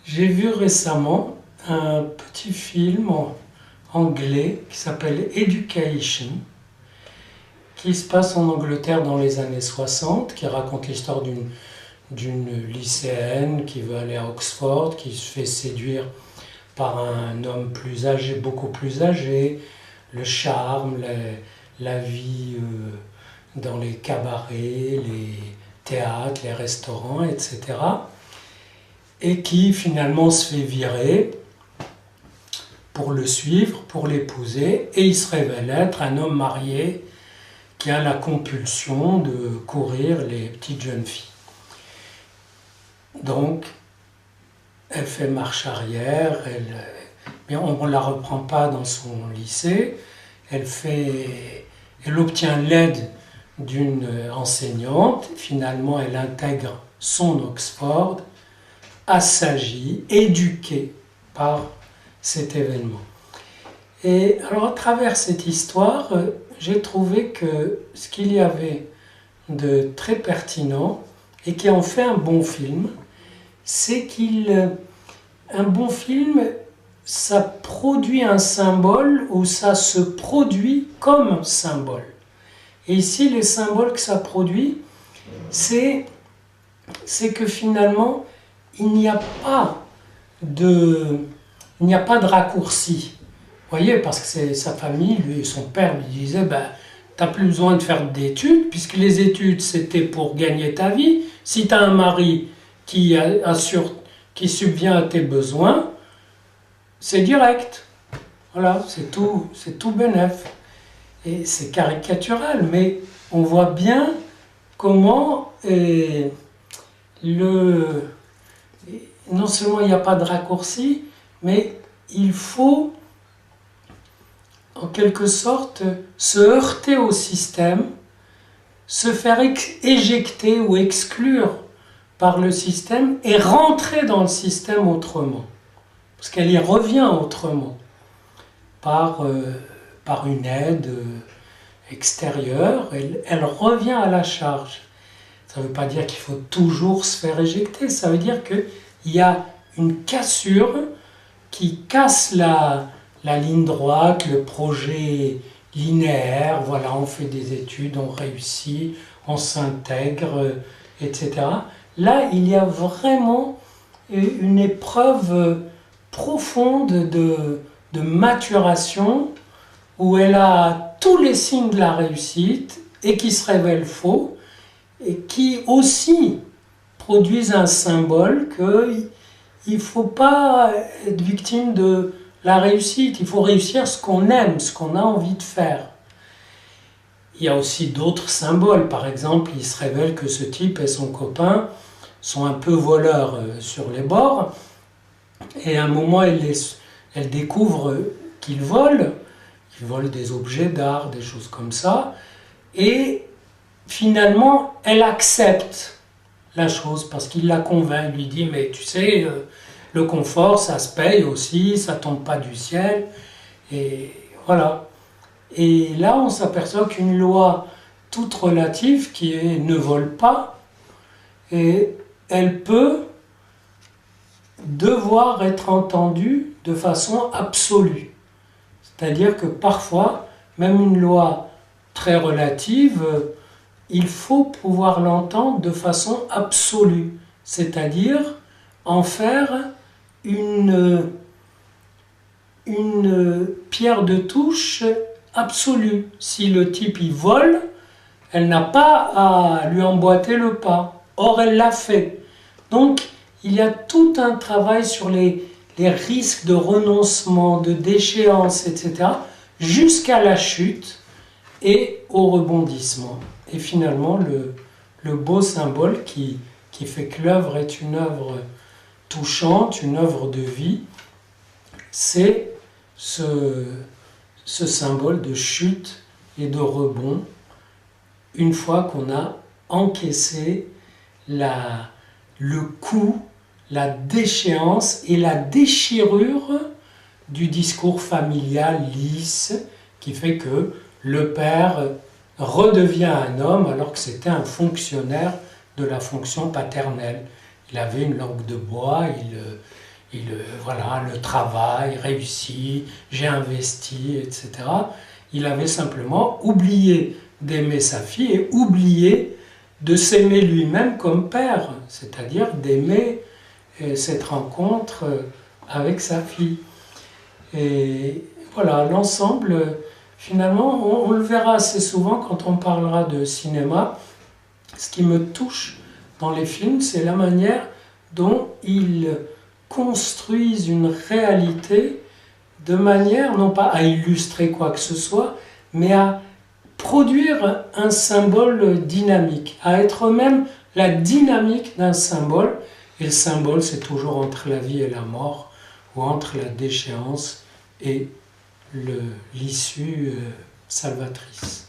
J'ai vu récemment un petit film anglais qui s'appelle Education, qui se passe en Angleterre dans les années 60, qui raconte l'histoire d'une lycéenne qui veut aller à Oxford, qui se fait séduire par un homme plus âgé, beaucoup plus âgé, le charme, la vie dans les cabarets, les théâtres, les restaurants, etc. Et qui finalement se fait virer pour le suivre, pour l'épouser, et il se révèle être un homme marié qui a la compulsion de courir les petites jeunes filles. Donc, elle fait marche arrière, mais on ne la reprend pas dans son lycée, elle obtient l'aide d'une enseignante, finalement elle intègre son Oxford, assagie, éduquée par cet événement. Et alors à travers cette histoire, j'ai trouvé que ce qu'il y avait de très pertinent et qui en fait un bon film, c'est un bon film, ça produit un symbole ou ça se produit comme symbole. Et ici, les symboles que ça produit, c'est que finalement, il n'y a pas de raccourci. Vous voyez, parce que c'est sa famille, lui, son père lui disait, tu n'as plus besoin de faire d'études, puisque les études, c'était pour gagner ta vie. Si tu as un mari qui subvient à tes besoins, c'est direct. Voilà, c'est tout bénef. Et c'est caricatural, mais on voit bien comment non seulement il n'y a pas de raccourci, mais il faut en quelque sorte se heurter au système, se faire éjecter ou exclure par le système et rentrer dans le système autrement. Parce qu'elle y revient autrement, par une aide extérieure, elle revient à la charge. Ça ne veut pas dire qu'il faut toujours se faire éjecter, ça veut dire qu'il y a une cassure qui casse la ligne droite, le projet linéaire, voilà, on fait des études, on réussit, on s'intègre, etc. Là, il y a vraiment une épreuve profonde de maturation où elle a tous les signes de la réussite et qui se révèlent faux et qui aussi produisent un symbole qu'il ne faut pas être victime de la réussite, il faut réussir ce qu'on aime, ce qu'on a envie de faire. Il y a aussi d'autres symboles, par exemple, il se révèle que ce type et son copain sont un peu voleurs sur les bords, et à un moment elle découvre qu'ils volent des objets d'art, des choses comme ça, et finalement elle accepte la chose parce qu'il la convainc, il lui dit mais tu sais, le confort ça se paye aussi, ça tombe pas du ciel, et voilà. Et là on s'aperçoit qu'une loi toute relative qui est ne vole pas, et elle peut devoir être entendue de façon absolue. C'est-à-dire que parfois, même une loi très relative, il faut pouvoir l'entendre de façon absolue, c'est-à-dire en faire une pierre de touche absolue. Si le type y vole, elle n'a pas à lui emboîter le pas. Or, elle l'a fait. Donc, il y a tout un travail sur les risques de renoncement, de déchéance, etc., jusqu'à la chute et au rebondissement. Et finalement, le beau symbole qui fait que l'œuvre est une œuvre touchante, une œuvre de vie, c'est ce symbole de chute et de rebond, une fois qu'on a encaissé le coup, la déchéance et la déchirure du discours familial lisse qui fait que le père redevient un homme alors que c'était un fonctionnaire de la fonction paternelle. Il avait une langue de bois, Voilà, le travail réussi, j'ai investi, etc. Il avait simplement oublié d'aimer sa fille et oublié de s'aimer lui-même comme père, c'est-à-dire d'aimer cette rencontre avec sa fille. Et voilà, l'ensemble, finalement, on le verra assez souvent quand on parlera de cinéma. Ce qui me touche dans les films, c'est la manière dont ils construisent une réalité de manière, non pas à illustrer quoi que ce soit, mais à produire un symbole dynamique, à être même la dynamique d'un symbole. Et le symbole, c'est toujours entre la vie et la mort, ou entre la déchéance et l'issue salvatrice.